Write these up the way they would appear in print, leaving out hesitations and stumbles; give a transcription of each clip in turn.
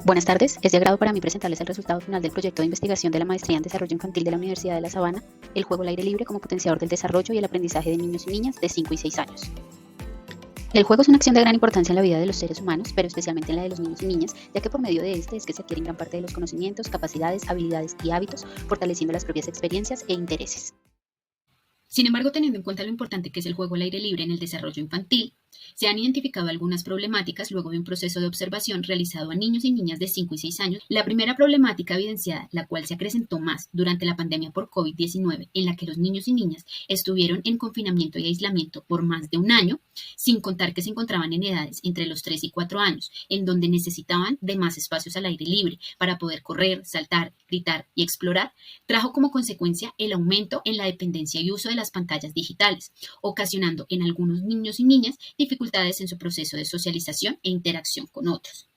Buenas tardes, es de agrado para mí presentarles el resultado final del proyecto de investigación de la Maestría en Desarrollo Infantil de la Universidad de La Sabana, el juego al aire libre como potenciador del desarrollo y el aprendizaje de niños y niñas de 5 y 6 años. El juego es una acción de gran importancia en la vida de los seres humanos, pero especialmente en la de los niños y niñas, ya que por medio de este es que se adquieren gran parte de los conocimientos, capacidades, habilidades y hábitos, fortaleciendo las propias experiencias e intereses. Sin embargo, teniendo en cuenta lo importante que es el juego al aire libre en el desarrollo infantil, se han identificado algunas problemáticas luego de un proceso de observación realizado a niños y niñas de 5 y 6 años. La primera problemática evidenciada, la cual se acrecentó más durante la pandemia por COVID-19, en la que los niños y niñas estuvieron en confinamiento y aislamiento por más de un año, sin contar que se encontraban en edades entre los 3 y 4 años, en donde necesitaban de más espacios al aire libre para poder correr, saltar, gritar y explorar, trajo como consecuencia el aumento en la dependencia y uso de las pantallas digitales, ocasionando en algunos niños y niñas dificultades en su proceso de socialización e interacción con otros.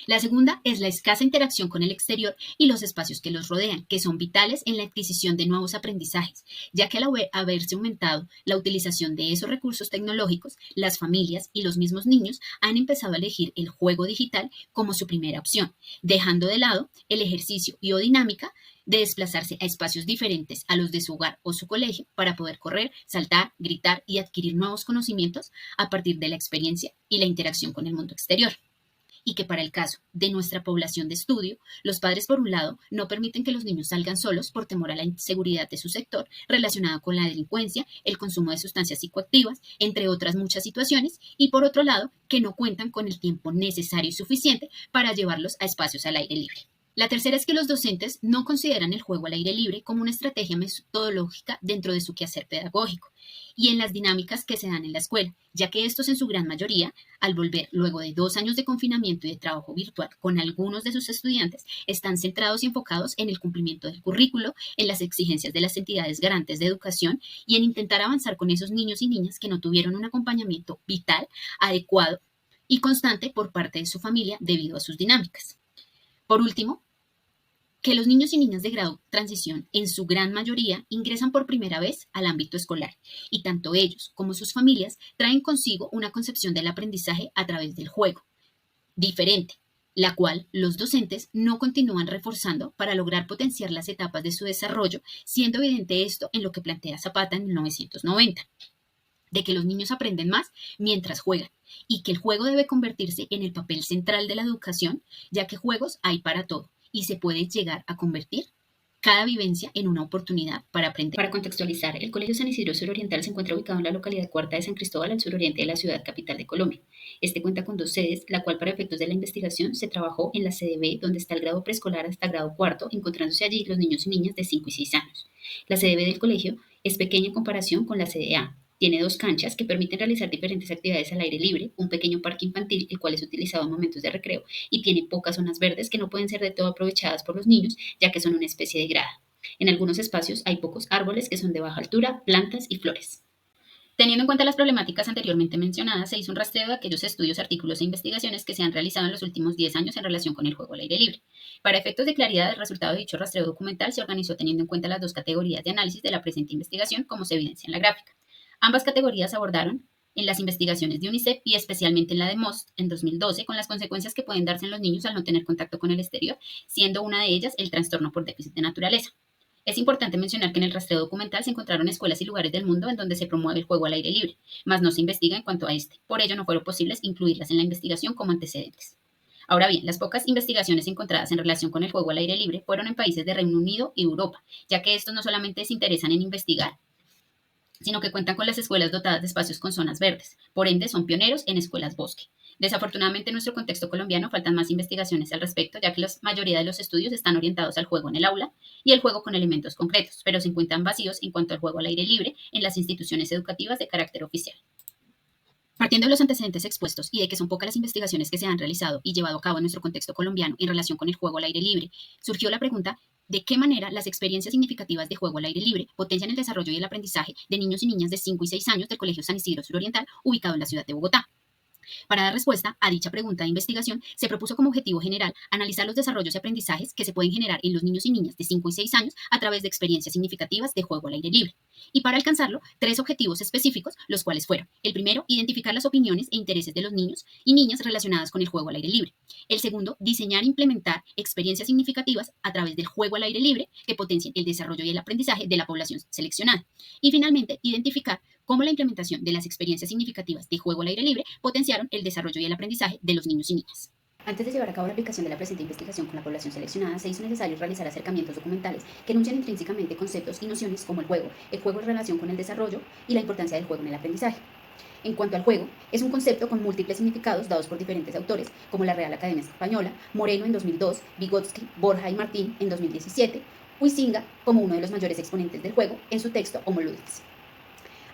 La segunda es la escasa interacción con el exterior y los espacios que los rodean, que son vitales en la adquisición de nuevos aprendizajes, ya que al haberse aumentado la utilización de esos recursos tecnológicos, las familias y los mismos niños han empezado a elegir el juego digital como su primera opción, dejando de lado el ejercicio y o dinámica de desplazarse a espacios diferentes a los de su hogar o su colegio para poder correr, saltar, gritar y adquirir nuevos conocimientos a partir de la experiencia y la interacción con el mundo exterior. Y que para el caso de nuestra población de estudio, los padres, por un lado, no permiten que los niños salgan solos por temor a la inseguridad de su sector relacionada con la delincuencia, el consumo de sustancias psicoactivas, entre otras muchas situaciones, y por otro lado, que no cuentan con el tiempo necesario y suficiente para llevarlos a espacios al aire libre. La tercera es que los docentes no consideran el juego al aire libre como una estrategia metodológica dentro de su quehacer pedagógico y en las dinámicas que se dan en la escuela, ya que estos en su gran mayoría, al volver luego de 2 años de confinamiento y de trabajo virtual con algunos de sus estudiantes, están centrados y enfocados en el cumplimiento del currículo, en las exigencias de las entidades garantes de educación y en intentar avanzar con esos niños y niñas que no tuvieron un acompañamiento vital, adecuado y constante por parte de su familia debido a sus dinámicas. Por último, que los niños y niñas de grado transición, en su gran mayoría, ingresan por primera vez al ámbito escolar, y tanto ellos como sus familias traen consigo una concepción del aprendizaje a través del juego, diferente, la cual los docentes no continúan reforzando para lograr potenciar las etapas de su desarrollo, siendo evidente esto en lo que plantea Zapata en 1990, de que los niños aprenden más mientras juegan, y que el juego debe convertirse en el papel central de la educación, ya que juegos hay para todo, y se puede llegar a convertir cada vivencia en una oportunidad para aprender. Para contextualizar, el Colegio San Isidro Suroriental se encuentra ubicado en la localidad Cuarta de San Cristóbal, al suroriente de la ciudad capital de Colombia. Este cuenta con 2 sedes, la cual para efectos de la investigación se trabajó en la sede B, donde está el grado preescolar hasta grado cuarto, encontrándose allí los niños y niñas de 5 y 6 años. La sede B del colegio es pequeña en comparación con la sede A. Tiene 2 canchas que permiten realizar diferentes actividades al aire libre, un pequeño parque infantil, el cual es utilizado en momentos de recreo, y tiene pocas zonas verdes que no pueden ser de todo aprovechadas por los niños, ya que son una especie de grada. En algunos espacios hay pocos árboles que son de baja altura, plantas y flores. Teniendo en cuenta las problemáticas anteriormente mencionadas, se hizo un rastreo de aquellos estudios, artículos e investigaciones que se han realizado en los últimos 10 años en relación con el juego al aire libre. Para efectos de claridad, el resultado de dicho rastreo documental se organizó teniendo en cuenta las 2 categorías de análisis de la presente investigación, como se evidencia en la gráfica. Ambas categorías abordaron en las investigaciones de UNICEF y especialmente en la de MOST en 2012, con las consecuencias que pueden darse en los niños al no tener contacto con el exterior, siendo una de ellas el trastorno por déficit de naturaleza. Es importante mencionar que en el rastreo documental se encontraron escuelas y lugares del mundo en donde se promueve el juego al aire libre, mas no se investiga en cuanto a este. Por ello no fueron posibles incluirlas en la investigación como antecedentes. Ahora bien, las pocas investigaciones encontradas en relación con el juego al aire libre fueron en países de Reino Unido y Europa, ya que estos no solamente se interesan en investigar, sino que cuentan con las escuelas dotadas de espacios con zonas verdes. Por ende, son pioneros en escuelas bosque. Desafortunadamente, en nuestro contexto colombiano faltan más investigaciones al respecto, ya que la mayoría de los estudios están orientados al juego en el aula y el juego con elementos concretos, pero se encuentran vacíos en cuanto al juego al aire libre en las instituciones educativas de carácter oficial. Partiendo de los antecedentes expuestos y de que son pocas las investigaciones que se han realizado y llevado a cabo en nuestro contexto colombiano en relación con el juego al aire libre, surgió la pregunta: ¿de qué manera las experiencias significativas de juego al aire libre potencian el desarrollo y el aprendizaje de niños y niñas de 5 y 6 años del Colegio San Isidro Suroriental, ubicado en la ciudad de Bogotá? Para dar respuesta a dicha pregunta de investigación, se propuso como objetivo general analizar los desarrollos y aprendizajes que se pueden generar en los niños y niñas de 5 y 6 años a través de experiencias significativas de juego al aire libre. Y para alcanzarlo, 3 objetivos específicos, los cuales fueron: el primero, identificar las opiniones e intereses de los niños y niñas relacionadas con el juego al aire libre. El segundo, diseñar e implementar experiencias significativas a través del juego al aire libre que potencien el desarrollo y el aprendizaje de la población seleccionada. Y finalmente, identificar cómo la implementación de las experiencias significativas de juego al aire libre potenciaron el desarrollo y el aprendizaje de los niños y niñas. Antes de llevar a cabo la aplicación de la presente investigación con la población seleccionada, se hizo necesario realizar acercamientos documentales que enuncian intrínsecamente conceptos y nociones como el juego en relación con el desarrollo y la importancia del juego en el aprendizaje. En cuanto al juego, es un concepto con múltiples significados dados por diferentes autores, como la Real Academia Española, Moreno en 2002, Vygotsky, Borja y Martín en 2017, Huizinga como uno de los mayores exponentes del juego en su texto Homo Ludens.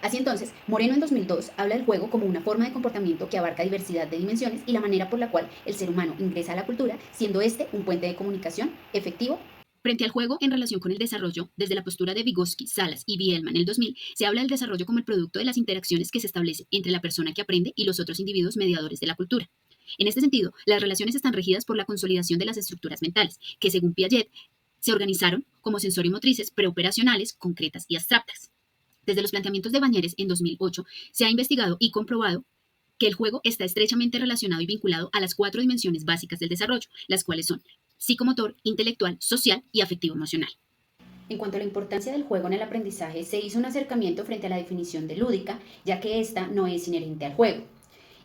Así entonces, Moreno en 2002 habla del juego como una forma de comportamiento que abarca diversidad de dimensiones y la manera por la cual el ser humano ingresa a la cultura, siendo este un puente de comunicación efectivo. Frente al juego en relación con el desarrollo, desde la postura de Vygotsky, Salas y Bielman en el 2000, se habla del desarrollo como el producto de las interacciones que se establecen entre la persona que aprende y los otros individuos mediadores de la cultura. En este sentido, las relaciones están regidas por la consolidación de las estructuras mentales, que según Piaget, se organizaron como sensorimotrices preoperacionales, concretas y abstractas. Desde los planteamientos de Bañeres en 2008, se ha investigado y comprobado que el juego está estrechamente relacionado y vinculado a las 4 dimensiones básicas del desarrollo, las cuales son psicomotor, intelectual, social y afectivo-emocional. En cuanto a la importancia del juego en el aprendizaje, se hizo un acercamiento frente a la definición de lúdica, ya que esta no es inherente al juego.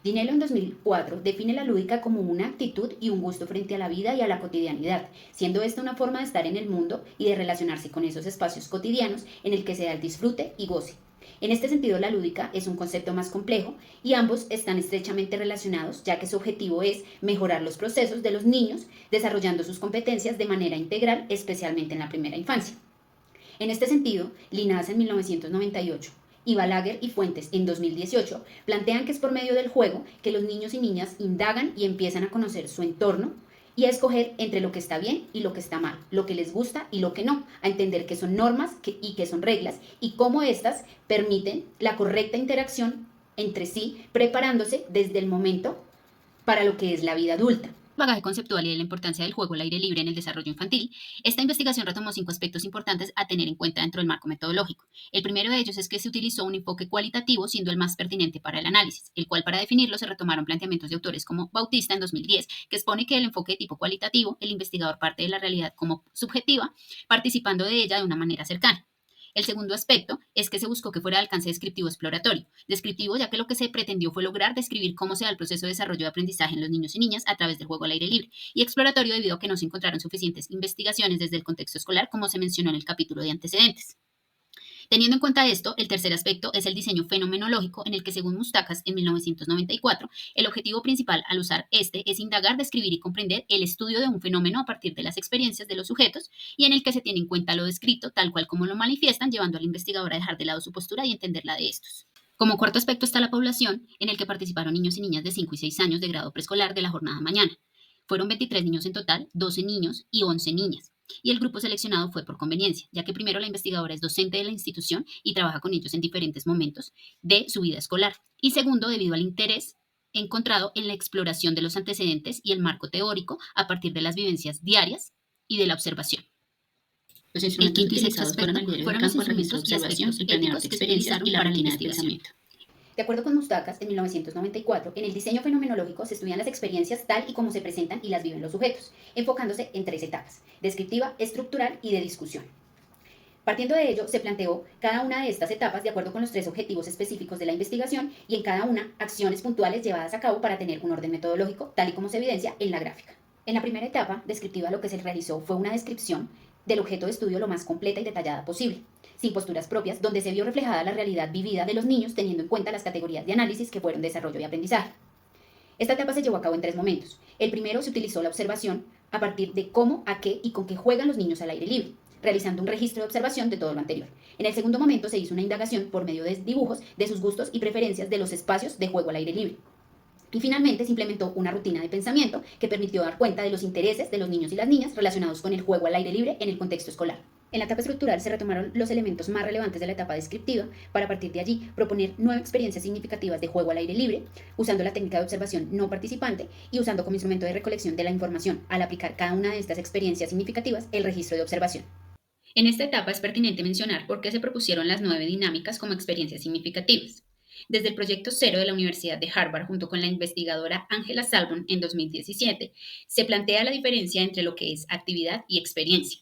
Dinello en 2004 define la lúdica como una actitud y un gusto frente a la vida y a la cotidianidad, siendo esta una forma de estar en el mundo y de relacionarse con esos espacios cotidianos en el que se da el disfrute y goce. En este sentido, la lúdica es un concepto más complejo y ambos están estrechamente relacionados, ya que su objetivo es mejorar los procesos de los niños, desarrollando sus competencias de manera integral, especialmente en la primera infancia. En este sentido, Linaza en 1998 y Balaguer y Fuentes en 2018 plantean que es por medio del juego que los niños y niñas indagan y empiezan a conocer su entorno y a escoger entre lo que está bien y lo que está mal, lo que les gusta y lo que no, a entender qué son normas y qué son reglas y cómo éstas permiten la correcta interacción entre sí, preparándose desde el momento para lo que es la vida adulta. Bagaje conceptual y de la importancia del juego al aire libre en el desarrollo infantil, esta investigación retomó 5 aspectos importantes a tener en cuenta dentro del marco metodológico. El primero de ellos es que se utilizó un enfoque cualitativo, siendo el más pertinente para el análisis, el cual para definirlo se retomaron planteamientos de autores como Bautista en 2010, que expone que el enfoque de tipo cualitativo, el investigador parte de la realidad como subjetiva, participando de ella de una manera cercana. El segundo aspecto es que se buscó que fuera de alcance descriptivo exploratorio. Descriptivo, ya que lo que se pretendió fue lograr describir cómo se da el proceso de desarrollo de aprendizaje en los niños y niñas a través del juego al aire libre. Y exploratorio debido a que no se encontraron suficientes investigaciones desde el contexto escolar, como se mencionó en el capítulo de antecedentes. Teniendo en cuenta esto, el tercer aspecto es el diseño fenomenológico, en el que, según Mustakas en 1994, el objetivo principal al usar este es indagar, describir y comprender el estudio de un fenómeno a partir de las experiencias de los sujetos y en el que se tiene en cuenta lo descrito tal cual como lo manifiestan, llevando al investigador a dejar de lado su postura y entender la de estos. Como cuarto aspecto está la población, en el que participaron niños y niñas de 5 y 6 años de grado preescolar de la jornada mañana. Fueron 23 niños en total, 12 niños y 11 niñas. Y el grupo seleccionado fue por conveniencia, ya que primero la investigadora es docente de la institución y trabaja con ellos en diferentes momentos de su vida escolar. Y segundo, debido al interés encontrado en la exploración de los antecedentes y el marco teórico a partir de las vivencias diarias y de la observación. Los instrumentos utilizados fueron el diario de campo, el registro de observación, el planeador de experiencias y la rutina de pensamiento. De acuerdo con Mustakas, en 1994, en el diseño fenomenológico se estudian las experiencias tal y como se presentan y las viven los sujetos, enfocándose en 3 etapas: descriptiva, estructural y de discusión. Partiendo de ello, se planteó cada una de estas etapas de acuerdo con los 3 objetivos específicos de la investigación y en cada una acciones puntuales llevadas a cabo para tener un orden metodológico, tal y como se evidencia en la gráfica. En la primera etapa descriptiva, lo que se realizó fue una descripción del objeto de estudio lo más completa y detallada posible, sin posturas propias, donde se vio reflejada la realidad vivida de los niños teniendo en cuenta las categorías de análisis que fueron desarrollo y aprendizaje. Esta etapa se llevó a cabo en 3 momentos. El primero se utilizó la observación a partir de cómo, a qué y con qué juegan los niños al aire libre, realizando un registro de observación de todo lo anterior. En el segundo momento se hizo una indagación por medio de dibujos de sus gustos y preferencias de los espacios de juego al aire libre. Y finalmente se implementó una rutina de pensamiento que permitió dar cuenta de los intereses de los niños y las niñas relacionados con el juego al aire libre en el contexto escolar. En la etapa estructural se retomaron los elementos más relevantes de la etapa descriptiva para a partir de allí proponer 9 experiencias significativas de juego al aire libre, usando la técnica de observación no participante y usando como instrumento de recolección de la información, al aplicar cada una de estas experiencias significativas, el registro de observación. En esta etapa es pertinente mencionar por qué se propusieron las 9 dinámicas como experiencias significativas. Desde el proyecto Cero de la Universidad de Harvard, junto con la investigadora Angela Salmon en 2017, se plantea la diferencia entre lo que es actividad y experiencia.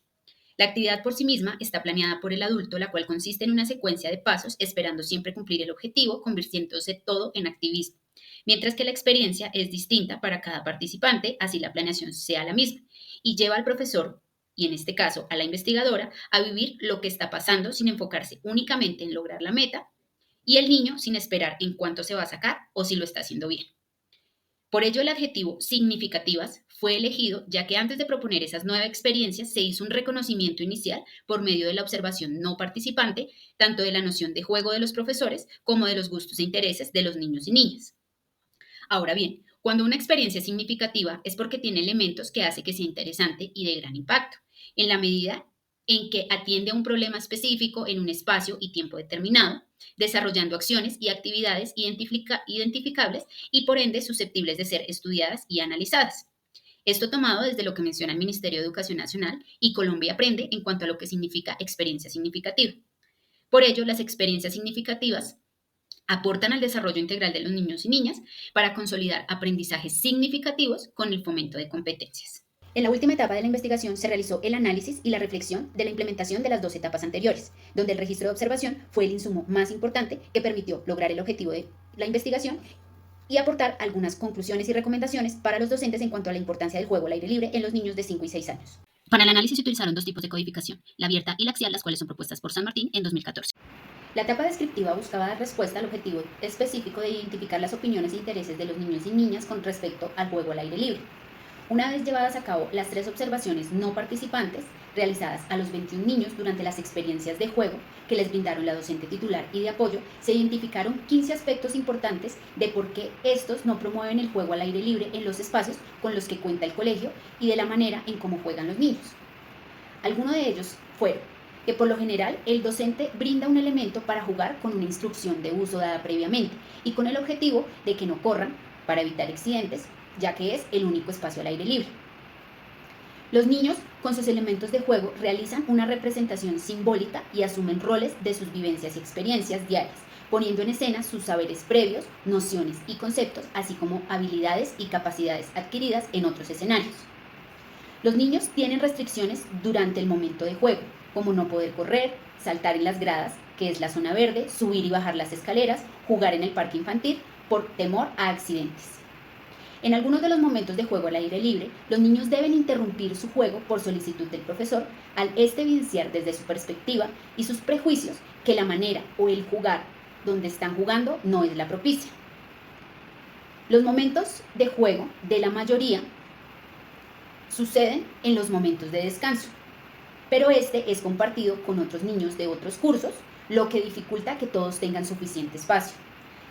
La actividad por sí misma está planeada por el adulto, la cual consiste en una secuencia de pasos esperando siempre cumplir el objetivo, convirtiéndose todo en activismo, mientras que la experiencia es distinta para cada participante, así la planeación sea la misma, y lleva al profesor, y en este caso a la investigadora, a vivir lo que está pasando sin enfocarse únicamente en lograr la meta, y el niño sin esperar en cuánto se va a sacar o si lo está haciendo bien. Por ello, el adjetivo significativas fue elegido, ya que antes de proponer esas 9 experiencias se hizo un reconocimiento inicial por medio de la observación no participante, tanto de la noción de juego de los profesores como de los gustos e intereses de los niños y niñas. Ahora bien, cuando una experiencia es significativa es porque tiene elementos que hace que sea interesante y de gran impacto, en la medida en que atiende a un problema específico en un espacio y tiempo determinado, desarrollando acciones y actividades identificables y por ende susceptibles de ser estudiadas y analizadas. Esto tomado desde lo que menciona el Ministerio de Educación Nacional y Colombia Aprende en cuanto a lo que significa experiencia significativa. Por ello, las experiencias significativas aportan al desarrollo integral de los niños y niñas para consolidar aprendizajes significativos con el fomento de competencias. En la última etapa de la investigación se realizó el análisis y la reflexión de la implementación de las 2 etapas anteriores, donde el registro de observación fue el insumo más importante que permitió lograr el objetivo de la investigación y aportar algunas conclusiones y recomendaciones para los docentes en cuanto a la importancia del juego al aire libre en los niños de 5 y 6 años. Para el análisis se utilizaron 2 tipos de codificación, la abierta y la axial, las cuales son propuestas por San Martín en 2014. La etapa descriptiva buscaba dar respuesta al objetivo específico de identificar las opiniones e intereses de los niños y niñas con respecto al juego al aire libre. Una vez llevadas a cabo las 3 observaciones no participantes, realizadas a los 21 niños durante las experiencias de juego que les brindaron la docente titular y de apoyo, se identificaron 15 aspectos importantes de por qué estos no promueven el juego al aire libre en los espacios con los que cuenta el colegio y de la manera en cómo juegan los niños. Algunos de ellos fueron que por lo general el docente brinda un elemento para jugar con una instrucción de uso dada previamente y con el objetivo de que no corran para evitar accidentes, ya que es el único espacio al aire libre. Los niños, con sus elementos de juego, realizan una representación simbólica y asumen roles de sus vivencias y experiencias diarias, poniendo en escena sus saberes previos, nociones y conceptos, así como habilidades y capacidades adquiridas en otros escenarios. Los niños tienen restricciones durante el momento de juego, como no poder correr, saltar en las gradas, que es la zona verde, subir y bajar las escaleras, jugar en el parque infantil, por temor a accidentes. En algunos de los momentos de juego al aire libre, los niños deben interrumpir su juego por solicitud del profesor al evidenciar desde su perspectiva y sus prejuicios que la manera o el jugar donde están jugando no es la propicia. Los momentos de juego de la mayoría suceden en los momentos de descanso, pero este es compartido con otros niños de otros cursos, lo que dificulta que todos tengan suficiente espacio.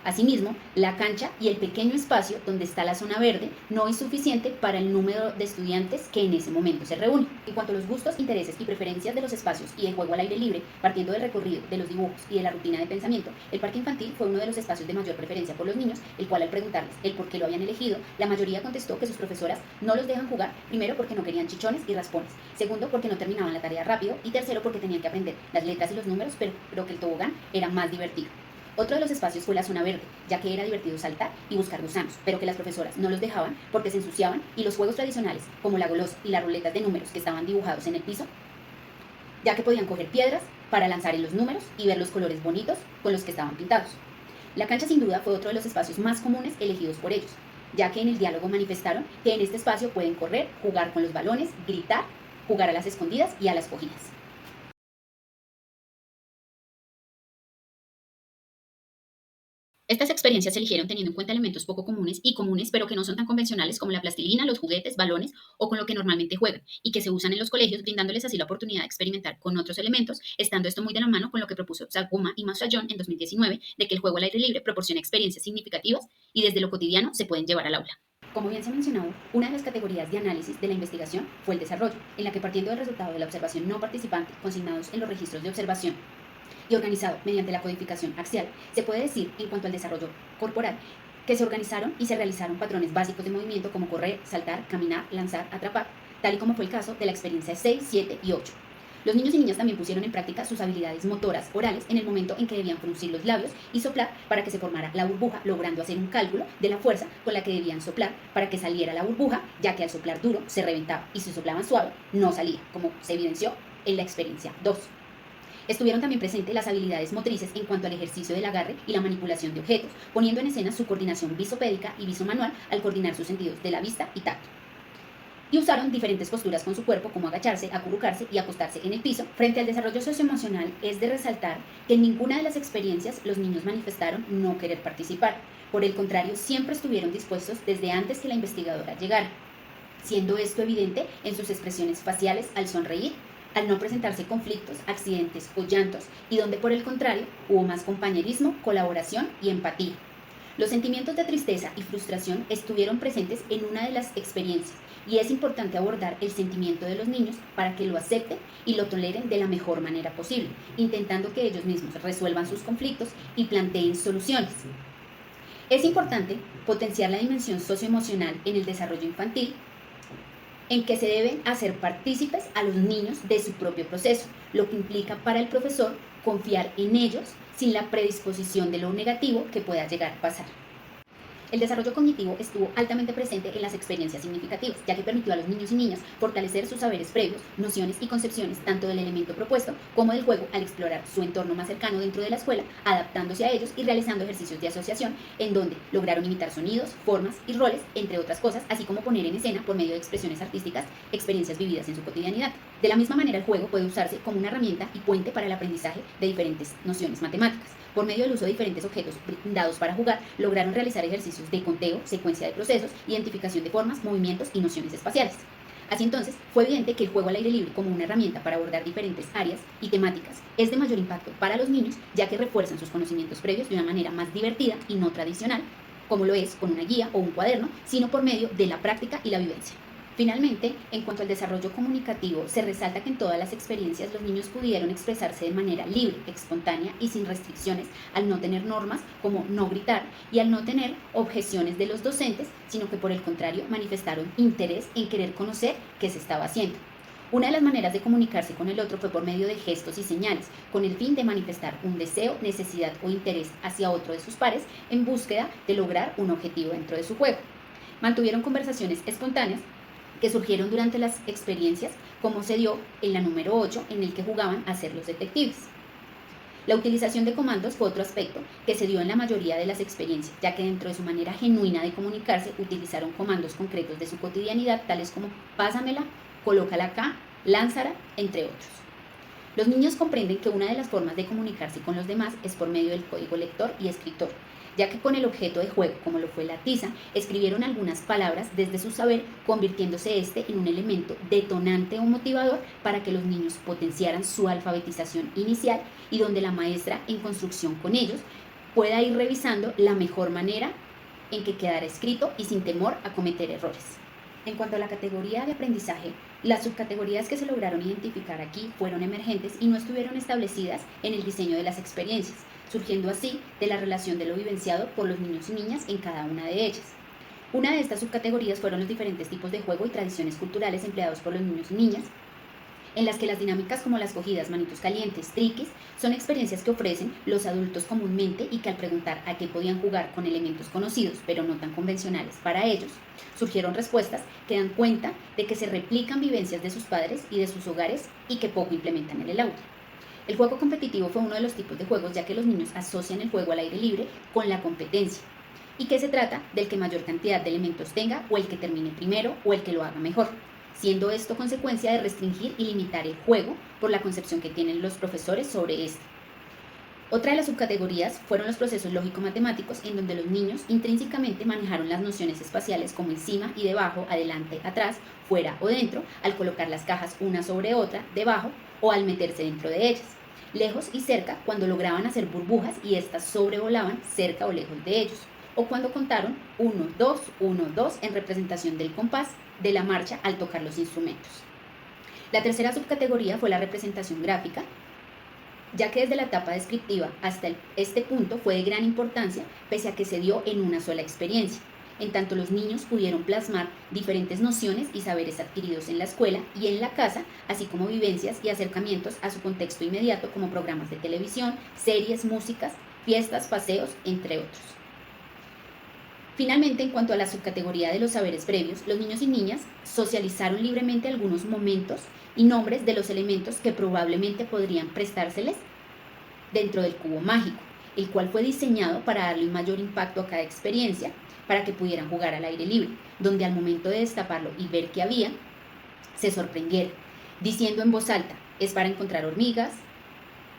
Asimismo, la cancha y el pequeño espacio donde está la zona verde no es suficiente para el número de estudiantes que en ese momento se reúnen. En cuanto a los gustos, intereses y preferencias de los espacios y el juego al aire libre, partiendo del recorrido, de los dibujos y de la rutina de pensamiento, el parque infantil fue uno de los espacios de mayor preferencia por los niños, el cual al preguntarles el por qué lo habían elegido, la mayoría contestó que sus profesoras no los dejan jugar, primero porque no querían chichones y raspones, segundo porque no terminaban la tarea rápido y tercero porque tenían que aprender las letras y los números, pero que el tobogán era más divertido. Otro de los espacios fue la zona verde, ya que era divertido saltar y buscar gusanos, pero que las profesoras no los dejaban porque se ensuciaban y los juegos tradicionales, como la golosa y las ruletas de números que estaban dibujados en el piso, ya que podían coger piedras para lanzar en los números y ver los colores bonitos con los que estaban pintados. La cancha sin duda fue otro de los espacios más comunes elegidos por ellos, ya que en el diálogo manifestaron que en este espacio pueden correr, jugar con los balones, gritar, jugar a las escondidas y a las cogidas. Estas experiencias se eligieron teniendo en cuenta elementos poco comunes y comunes, pero que no son tan convencionales como la plastilina, los juguetes, balones o con lo que normalmente juegan, y que se usan en los colegios, brindándoles así la oportunidad de experimentar con otros elementos, estando esto muy de la mano con lo que propuso Saguma y Mastrallón en 2019, de que el juego al aire libre proporciona experiencias significativas y desde lo cotidiano se pueden llevar al aula. Como bien se ha mencionado, una de las categorías de análisis de la investigación fue el desarrollo, en la que partiendo del resultado de la observación no participante consignados en los registros de observación y organizado mediante la codificación axial, se puede decir en cuanto al desarrollo corporal que se organizaron y se realizaron patrones básicos de movimiento como correr, saltar, caminar, lanzar, atrapar, tal y como fue el caso de la experiencia 6, 7 y 8. Los niños y niñas también pusieron en práctica sus habilidades motoras orales en el momento en que debían fruncir los labios y soplar para que se formara la burbuja, logrando hacer un cálculo de la fuerza con la que debían soplar para que saliera la burbuja, ya que al soplar duro se reventaba y si soplaban suave no salía, como se evidenció en la experiencia 2. Estuvieron también presentes las habilidades motrices en cuanto al ejercicio del agarre y la manipulación de objetos, poniendo en escena su coordinación visopédica y visomanual al coordinar sus sentidos de la vista y tacto. Y usaron diferentes posturas con su cuerpo, como agacharse, acurrucarse y acostarse en el piso. Frente al desarrollo socioemocional, es de resaltar que en ninguna de las experiencias los niños manifestaron no querer participar. Por el contrario, siempre estuvieron dispuestos desde antes que la investigadora llegara, siendo esto evidente en sus expresiones faciales al sonreír, al no presentarse conflictos, accidentes o llantos, y donde por el contrario hubo más compañerismo, colaboración y empatía. Los sentimientos de tristeza y frustración estuvieron presentes en una de las experiencias y es importante abordar el sentimiento de los niños para que lo acepten y lo toleren de la mejor manera posible, intentando que ellos mismos resuelvan sus conflictos y planteen soluciones. Es importante potenciar la dimensión socioemocional en el desarrollo infantil, en que se deben hacer partícipes a los niños de su propio proceso, lo que implica para el profesor confiar en ellos sin la predisposición de lo negativo que pueda llegar a pasar. El desarrollo cognitivo estuvo altamente presente en las experiencias significativas, ya que permitió a los niños y niñas fortalecer sus saberes previos, nociones y concepciones tanto del elemento propuesto como del juego al explorar su entorno más cercano dentro de la escuela, adaptándose a ellos y realizando ejercicios de asociación en donde lograron imitar sonidos, formas y roles, entre otras cosas, así como poner en escena por medio de expresiones artísticas experiencias vividas en su cotidianidad. De la misma manera, el juego puede usarse como una herramienta y puente para el aprendizaje de diferentes nociones matemáticas. Por medio del uso de diferentes objetos dados para jugar, lograron realizar ejercicios de conteo, secuencia de procesos, identificación de formas, movimientos y nociones espaciales. Así entonces, fue evidente que el juego al aire libre como una herramienta para abordar diferentes áreas y temáticas es de mayor impacto para los niños, ya que refuerzan sus conocimientos previos de una manera más divertida y no tradicional, como lo es con una guía o un cuaderno, sino por medio de la práctica y la vivencia. Finalmente, en cuanto al desarrollo comunicativo, se resalta que en todas las experiencias los niños pudieron expresarse de manera libre, espontánea y sin restricciones, al no tener normas como no gritar y al no tener objeciones de los docentes, sino que por el contrario manifestaron interés en querer conocer qué se estaba haciendo. Una de las maneras de comunicarse con el otro fue por medio de gestos y señales, con el fin de manifestar un deseo, necesidad o interés hacia otro de sus pares en búsqueda de lograr un objetivo dentro de su juego. Mantuvieron conversaciones espontáneas que surgieron durante las experiencias, como se dio en la número 8, en el que jugaban a ser los detectives. La utilización de comandos fue otro aspecto que se dio en la mayoría de las experiencias, ya que dentro de su manera genuina de comunicarse utilizaron comandos concretos de su cotidianidad, tales como pásamela, colócala acá, lánzala, entre otros. Los niños comprenden que una de las formas de comunicarse con los demás es por medio del código lector y escritor, ya que con el objeto de juego, como lo fue la tiza, escribieron algunas palabras desde su saber, convirtiéndose este en un elemento detonante o motivador para que los niños potenciaran su alfabetización inicial y donde la maestra, en construcción con ellos, pueda ir revisando la mejor manera en que quedara escrito y sin temor a cometer errores. En cuanto a la categoría de aprendizaje, las subcategorías que se lograron identificar aquí fueron emergentes y no estuvieron establecidas en el diseño de las experiencias, surgiendo así de la relación de lo vivenciado por los niños y niñas en cada una de ellas. Una de estas subcategorías fueron los diferentes tipos de juego y tradiciones culturales empleados por los niños y niñas, en las que las dinámicas como las cogidas, manitos calientes, triquis, son experiencias que ofrecen los adultos comúnmente y que al preguntar a qué podían jugar con elementos conocidos, pero no tan convencionales para ellos, surgieron respuestas que dan cuenta de que se replican vivencias de sus padres y de sus hogares y que poco implementan en el aula. El juego competitivo fue uno de los tipos de juegos, ya que los niños asocian el juego al aire libre con la competencia, y que se trata del que mayor cantidad de elementos tenga o el que termine primero o el que lo haga mejor, siendo esto consecuencia de restringir y limitar el juego por la concepción que tienen los profesores sobre este. Otra de las subcategorías fueron los procesos lógico-matemáticos, en donde los niños intrínsecamente manejaron las nociones espaciales como encima y debajo, adelante, atrás, fuera o dentro, al colocar las cajas una sobre otra, debajo o al meterse dentro de ellas, lejos y cerca cuando lograban hacer burbujas y éstas sobrevolaban cerca o lejos de ellos, o cuando contaron 1, 2, 1, 2 en representación del compás de la marcha al tocar los instrumentos. La tercera subcategoría fue la representación gráfica, ya que desde la etapa descriptiva hasta este punto fue de gran importancia, pese a que se dio en una sola experiencia. En tanto, los niños pudieron plasmar diferentes nociones y saberes adquiridos en la escuela y en la casa, así como vivencias y acercamientos a su contexto inmediato, como programas de televisión, series, músicas, fiestas, paseos, entre otros. Finalmente, en cuanto a la subcategoría de los saberes previos, los niños y niñas socializaron libremente algunos momentos y nombres de los elementos que probablemente podrían prestárseles dentro del cubo mágico, el cual fue diseñado para darle un mayor impacto a cada experiencia, para que pudieran jugar al aire libre, donde al momento de destaparlo y ver qué había, se sorprendieran, diciendo en voz alta: es para encontrar hormigas,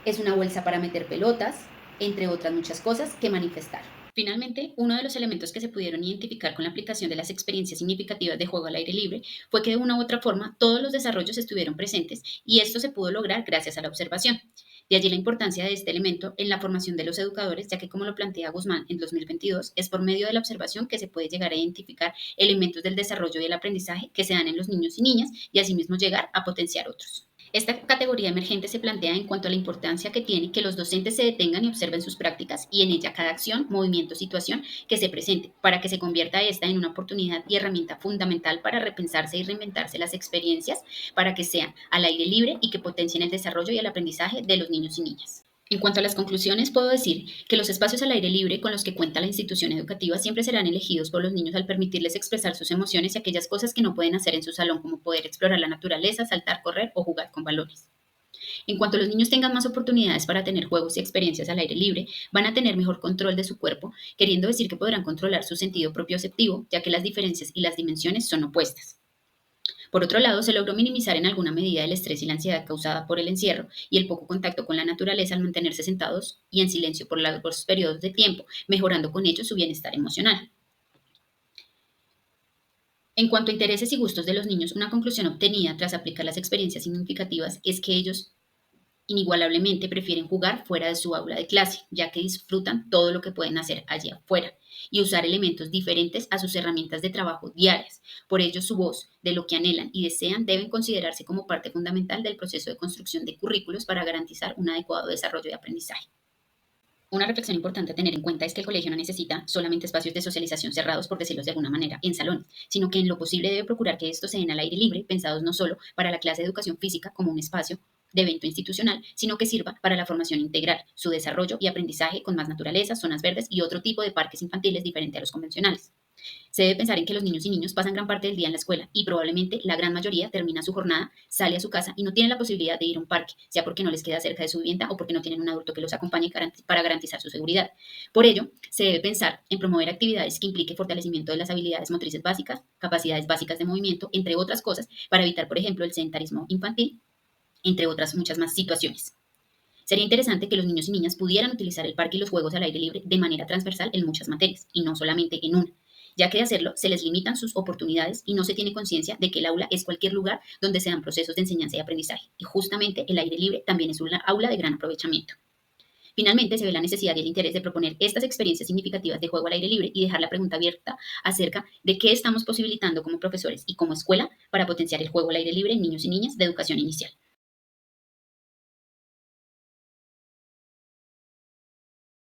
es una bolsa para meter pelotas, entre otras muchas cosas que manifestar. Finalmente, uno de los elementos que se pudieron identificar con la aplicación de las experiencias significativas de juego al aire libre fue que de una u otra forma todos los desarrollos estuvieron presentes, y esto se pudo lograr gracias a la observación. De allí la importancia de este elemento en la formación de los educadores, ya que, como lo plantea Guzmán en 2022, es por medio de la observación que se puede llegar a identificar elementos del desarrollo y el aprendizaje que se dan en los niños y niñas, y asimismo llegar a potenciar otros. Esta categoría emergente se plantea en cuanto a la importancia que tiene que los docentes se detengan y observen sus prácticas y en ella cada acción, movimiento, situación que se presente, para que se convierta esta en una oportunidad y herramienta fundamental para repensarse y reinventarse las experiencias, para que sean al aire libre y que potencien el desarrollo y el aprendizaje de los niños y niñas. En cuanto a las conclusiones, puedo decir que los espacios al aire libre con los que cuenta la institución educativa siempre serán elegidos por los niños al permitirles expresar sus emociones y aquellas cosas que no pueden hacer en su salón, como poder explorar la naturaleza, saltar, correr o jugar con balones. En cuanto los niños tengan más oportunidades para tener juegos y experiencias al aire libre, van a tener mejor control de su cuerpo, queriendo decir que podrán controlar su sentido propioceptivo, ya que las diferencias y las dimensiones son opuestas. Por otro lado, se logró minimizar en alguna medida el estrés y la ansiedad causada por el encierro y el poco contacto con la naturaleza al mantenerse sentados y en silencio por largos periodos de tiempo, mejorando con ello su bienestar emocional. En cuanto a intereses y gustos de los niños, una conclusión obtenida tras aplicar las experiencias significativas es que ellos inigualablemente prefieren jugar fuera de su aula de clase, ya que disfrutan todo lo que pueden hacer allí afuera y usar elementos diferentes a sus herramientas de trabajo diarias. Por ello, su voz, de lo que anhelan y desean, deben considerarse como parte fundamental del proceso de construcción de currículos para garantizar un adecuado desarrollo de aprendizaje. Una reflexión importante a tener en cuenta es que el colegio no necesita solamente espacios de socialización cerrados, por decirlo de alguna manera, en salones, sino que en lo posible debe procurar que estos se den al aire libre, pensados no solo para la clase de educación física como un espacio de evento institucional, sino que sirva para la formación integral, su desarrollo y aprendizaje con más naturaleza, zonas verdes y otro tipo de parques infantiles diferente a los convencionales. Se debe pensar en que los niños y niños pasan gran parte del día en la escuela y probablemente la gran mayoría termina su jornada, sale a su casa y no tiene la posibilidad de ir a un parque, sea porque no les queda cerca de su vivienda o porque no tienen un adulto que los acompañe para garantizar su seguridad. Por ello, se debe pensar en promover actividades que impliquen fortalecimiento de las habilidades motrices básicas, capacidades básicas de movimiento, entre otras cosas, para evitar, por ejemplo, el sedentarismo infantil, entre otras muchas más situaciones. Sería interesante que los niños y niñas pudieran utilizar el parque y los juegos al aire libre de manera transversal en muchas materias, y no solamente en una, ya que de hacerlo se les limitan sus oportunidades y no se tiene conciencia de que el aula es cualquier lugar donde se dan procesos de enseñanza y aprendizaje, y justamente el aire libre también es una aula de gran aprovechamiento. Finalmente, se ve la necesidad y el interés de proponer estas experiencias significativas de juego al aire libre y dejar la pregunta abierta acerca de qué estamos posibilitando como profesores y como escuela para potenciar el juego al aire libre en niños y niñas de educación inicial.